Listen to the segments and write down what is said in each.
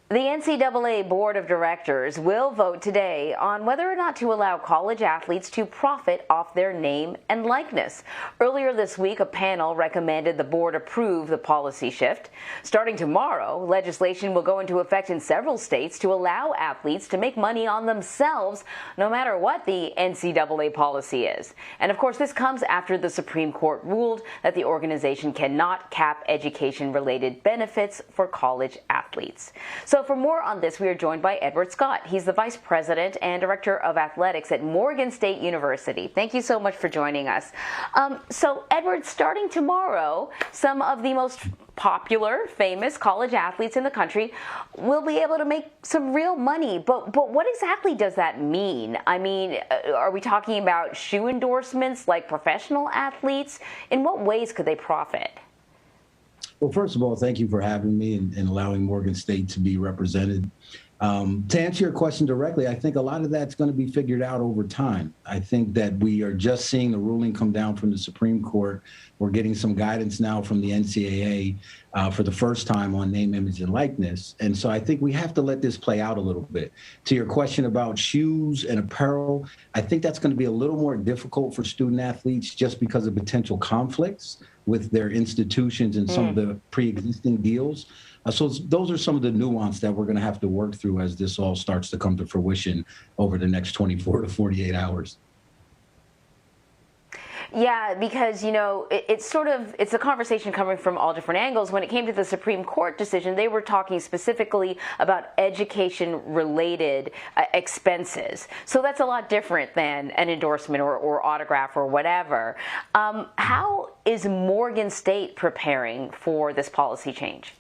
The NCAA Board of Directors will vote today on whether or not to allow college athletes to profit off their name and likeness. Earlier this week, a panel recommended the board approve the policy shift. Starting tomorrow, legislation will go into effect in several states to allow athletes to make money on themselves, no matter what the NCAA policy is. And of course, this comes after the Supreme Court ruled that the organization cannot cap education-related benefits for college athletes. So for more on this, we are joined by Edward Scott. He's the Vice President and Director of Athletics at Morgan State University. Thank you so much for joining us. So Edward, starting tomorrow, some of the most popular, famous college athletes in the country will be able to make some real money. But what exactly does that mean? I mean, are we talking about shoe endorsements like professional athletes? In what ways could they profit? Well, first of all, thank you for having me and allowing Morgan State to be represented. To answer your question directly, I think a lot of that's going to be figured out over time. I think that we are just seeing the ruling come down from the Supreme Court. We're getting some guidance now from the NCAA for the first time on name, image, and likeness. And so I think we have to let this play out a little bit. To your question about shoes and apparel, I think that's going to be a little more difficult for student athletes just because of potential conflicts with their institutions and some of the pre-existing deals. So those are some of the nuance that we're going to have to work through as this all starts to come to fruition over the next 24 to 48 hours. Yeah, because, you know, it's a conversation coming from all different angles. When it came to the Supreme Court decision, they were talking specifically about education-related expenses. So that's a lot different than an endorsement or autograph or whatever. How is Morgan State preparing for this policy change?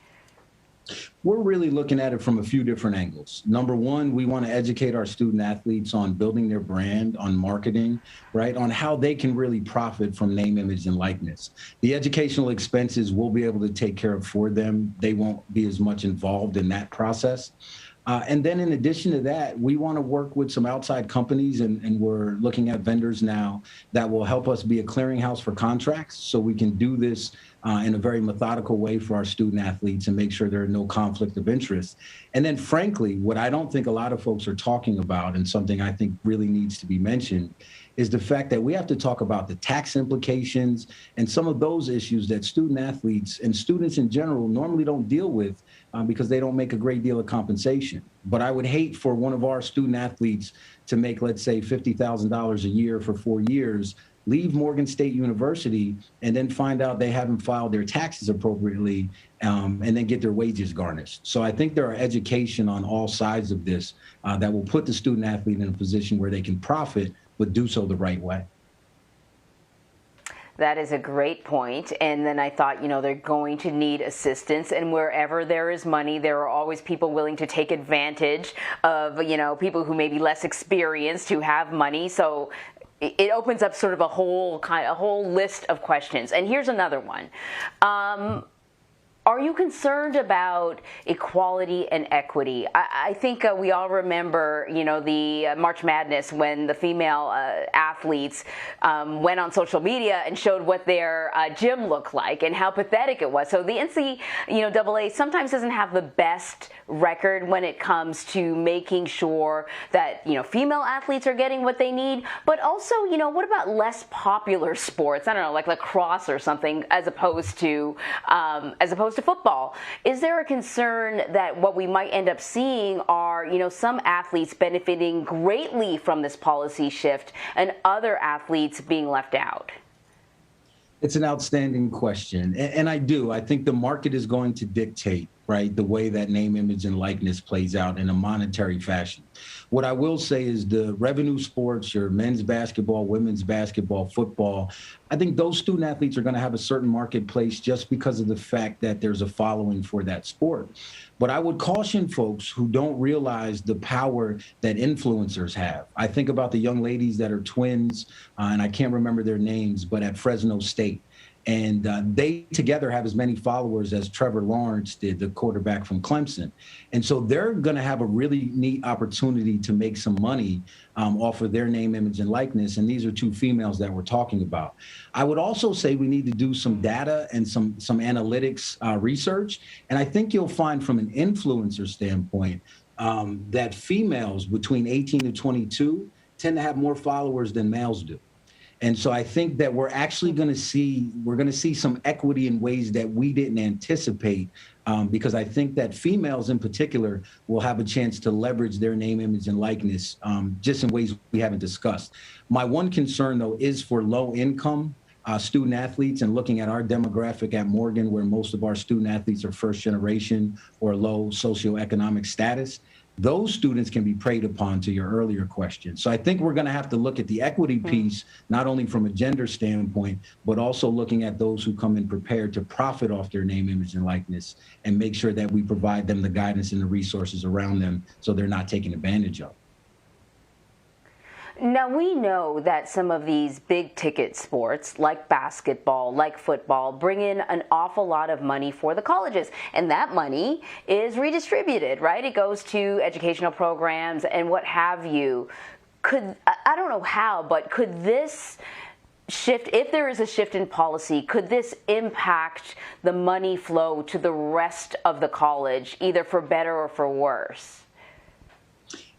We're really looking at it from a few different angles. Number one, we want to educate our student athletes on building their brand, on marketing, right, on how they can really profit from name, image, and likeness. The educational expenses we'll be able to take care of for them. They won't be as much involved in that process. And then in addition to that, we want to work with some outside companies, and we're looking at vendors now that will help us be a clearinghouse for contracts so we can do this in a very methodical way for our student athletes and make sure there are no conflict of interest. And then frankly, what I don't think a lot of folks are talking about, and something I think really needs to be mentioned, is the fact that we have to talk about the tax implications and some of those issues that student athletes and students in general normally don't deal with because they don't make a great deal of compensation. But I would hate for one of our student athletes to make, let's say, $50,000 a year for 4 years, leave Morgan State University, and then find out they haven't filed their taxes appropriately, and then get their wages garnished. So I think there are education on all sides of this that will put the student athlete in a position where they can profit, but do so the right way. That is a great point. And then I thought, you know, they're going to need assistance. And wherever there is money, there are always people willing to take advantage of, you know, people who may be less experienced who have money. So it opens up sort of a whole list of questions. And here's another one. Are you concerned about equality and equity? I think we all remember, you know, the March Madness when the female athletes went on social media and showed what their gym looked like and how pathetic it was. So the NCAA sometimes doesn't have the best record when it comes to making sure that, you know, female athletes are getting what they need. But also, you know, what about less popular sports? I don't know, like lacrosse or something, as opposed to football. Is there a concern that what we might end up seeing are, you know, some athletes benefiting greatly from this policy shift and other athletes being left out? It's an outstanding question. And I think the market is going to dictate, right, the way that name, image, and likeness plays out in a monetary fashion. What I will say is the revenue sports, your men's basketball, women's basketball, football, I think those student athletes are going to have a certain marketplace just because of the fact that there's a following for that sport. But I would caution folks who don't realize the power that influencers have. I think about the young ladies that are twins, and I can't remember their names, but at Fresno State. And they together have as many followers as Trevor Lawrence did, the quarterback from Clemson. And so they're going to have a really neat opportunity to make some money off of their name, image, and likeness. And these are two females that we're talking about. I would also say we need to do some data and some analytics research. And I think you'll find from an influencer standpoint that females between 18 to 22 tend to have more followers than males do. And so I think that we're actually going to see some equity in ways that we didn't anticipate, because I think that females in particular will have a chance to leverage their name, image, and likeness just in ways we haven't discussed. My one concern, though, is for low income student athletes, and looking at our demographic at Morgan, where most of our student athletes are first generation or low socioeconomic status. Those students can be preyed upon, to your earlier question. So I think we're going to have to look at the equity piece, not only from a gender standpoint, but also looking at those who come in prepared to profit off their name, image, and likeness, and make sure that we provide them the guidance and the resources around them so they're not taken advantage of. Now, we know that some of these big ticket sports like basketball, like football, bring in an awful lot of money for the colleges. And that money is redistributed, right? It goes to educational programs and what have you. I don't know how, but could this shift, if there is a shift in policy, could this impact the money flow to the rest of the college, either for better or for worse?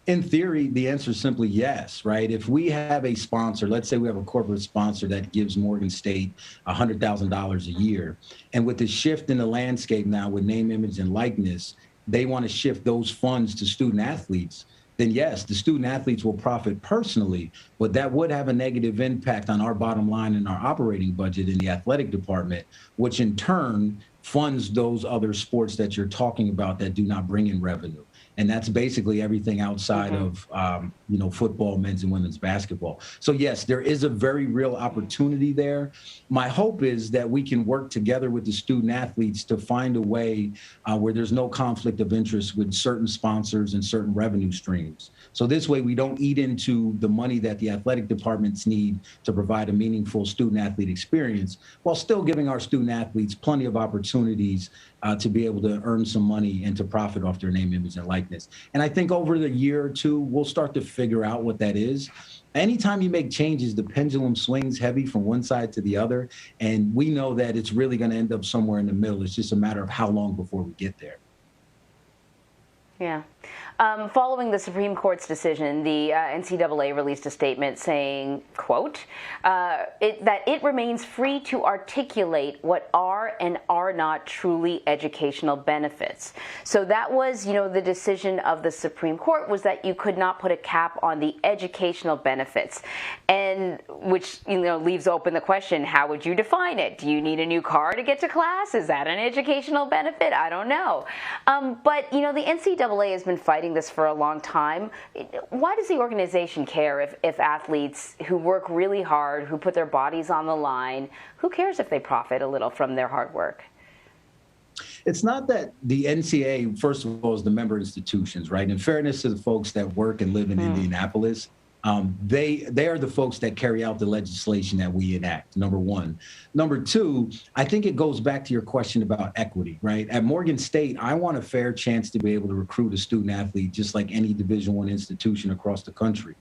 In theory, the answer is simply yes, right? If we have a sponsor, let's say we have a corporate sponsor that gives Morgan State $100,000 a year, and with the shift in the landscape now with name, image, and likeness, they want to shift those funds to student athletes, then yes, the student athletes will profit personally, but that would have a negative impact on our bottom line and our operating budget in the athletic department, which in turn funds those other sports that you're talking about that do not bring in revenue. And that's basically everything outside of, football, men's and women's basketball. So yes, there is a very real opportunity there. My hope is that we can work together with the student athletes to find a way where there's no conflict of interest with certain sponsors and certain revenue streams. So this way we don't eat into the money that the athletic departments need to provide a meaningful student athlete experience, while still giving our student athletes plenty of opportunities to be able to earn some money and to profit off their name, image, and likeness. And I think over the year or two, we'll start to figure out what that is. Anytime you make changes, the pendulum swings heavy from one side to the other. And we know that it's really going to end up somewhere in the middle. It's just a matter of how long before we get there. Yeah. Following the Supreme Court's decision, the NCAA released a statement saying, quote, that it remains free to articulate what are and are not truly educational benefits. So that was, the decision of the Supreme Court was that you could not put a cap on the educational benefits, and which, leaves open the question, how would you define it? Do you need a new car to get to class? Is that an educational benefit? I don't know. But, the NCAA has been fighting this for a long time. Why does the organization care if athletes who work really hard, who put their bodies on the line, who cares if they profit a little from their hard work? It's not that the NCAA, first of all, is the member institutions, right? In fairness to the folks that work and live in Indianapolis, they are the folks that carry out the legislation that we enact, number one. Number two, I think it goes back to your question about equity, right? At Morgan State, I want a fair chance to be able to recruit a student athlete just like any Division I institution across the country.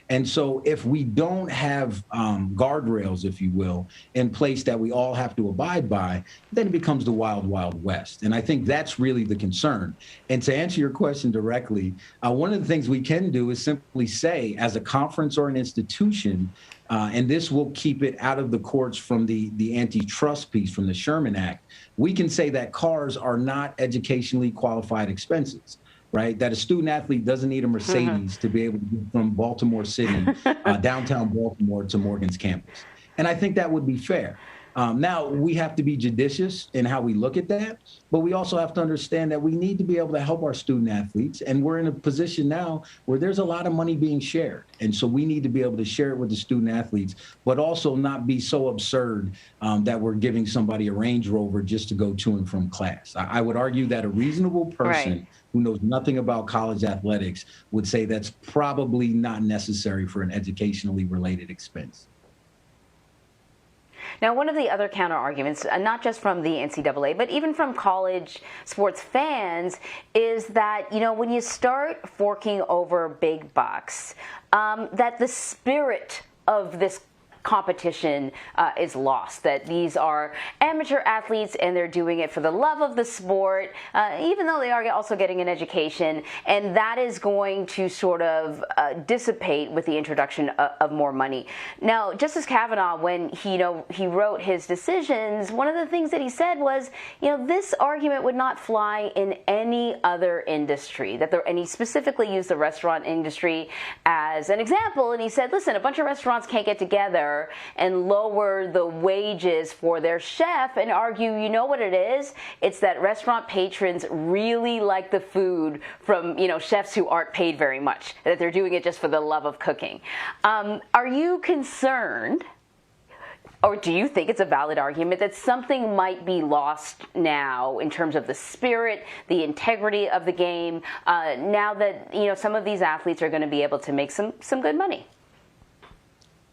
And so if we don't have guardrails, if you will, in place that we all have to abide by, then it becomes the wild, wild west. And I think that's really the concern. And to answer your question directly, one of the things we can do is simply say, as a conference or an institution, and this will keep it out of the courts from the antitrust piece from the Sherman Act, we can say that cars are not educationally qualified expenses. Right, that a student athlete doesn't need a Mercedes to be able to get from Baltimore City, downtown Baltimore, to Morgan's campus. And I think that would be fair. Now, we have to be judicious in how we look at that, but we also have to understand that we need to be able to help our student athletes. And we're in a position now where there's a lot of money being shared. And so we need to be able to share it with the student athletes, but also not be so absurd that we're giving somebody a Range Rover just to go to and from class. I would argue that a reasonable person who knows nothing about college athletics would say that's probably not necessary for an educationally related expense. Now, one of the other counter arguments, not just from the NCAA, but even from college sports fans, is that, when you start forking over big bucks, that the spirit of this competition is lost, that these are amateur athletes and they're doing it for the love of the sport, even though they are also getting an education, and that is going to sort of dissipate with the introduction of more money. Now, Justice Kavanaugh, when he wrote his decisions, one of the things that he said was, this argument would not fly in any other industry, and he specifically used the restaurant industry as an example, and he said, listen, a bunch of restaurants can't get together and lower the wages for their chef and argue, you know what it is? It's that restaurant patrons really like the food from, chefs who aren't paid very much, that they're doing it just for the love of cooking. Are you concerned, or do you think it's a valid argument that something might be lost now in terms of the spirit, the integrity of the game, now that, some of these athletes are going to be able to make some good money?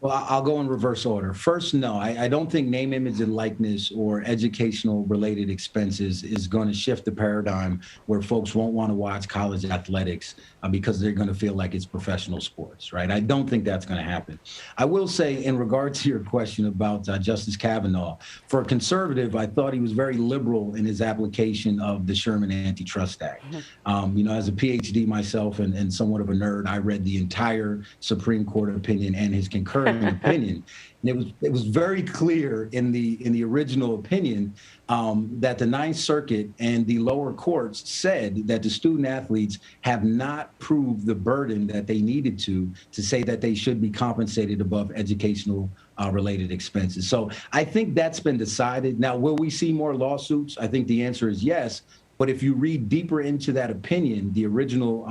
Well, I'll go in reverse order. First, no, I don't think name, image, and likeness or educational related expenses is going to shift the paradigm where folks won't want to watch college athletics because they're going to feel like it's professional sports, right? I don't think that's going to happen. I will say, in regard to your question about Justice Kavanaugh, for a conservative, I thought he was very liberal in his application of the Sherman Antitrust Act. As a PhD myself and somewhat of a nerd, I read the entire Supreme Court opinion and his concurrence opinion. And it was very clear in the original opinion that the Ninth Circuit and the lower courts said that the student athletes have not proved the burden that they needed to say that they should be compensated above educational related expenses. So I think that's been decided. Now, will we see more lawsuits? I think the answer is yes. But if you read deeper into that opinion, the original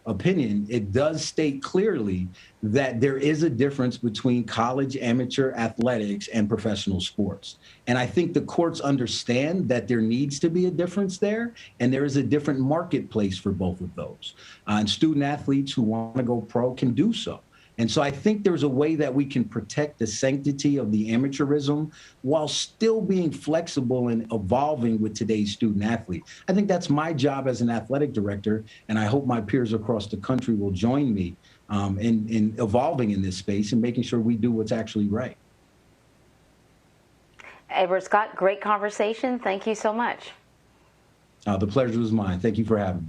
opinion, it does state clearly that there is a difference between college amateur athletics and professional sports. And I think the courts understand that there needs to be a difference there, and there is a different marketplace for both of those. And student athletes who want to go pro can do so. And so I think there's a way that we can protect the sanctity of the amateurism while still being flexible and evolving with today's student athlete. I think that's my job as an athletic director, and I hope my peers across the country will join me in evolving in this space and making sure we do what's actually right. Edward Scott, great conversation. Thank you so much. The pleasure was mine. Thank you for having me.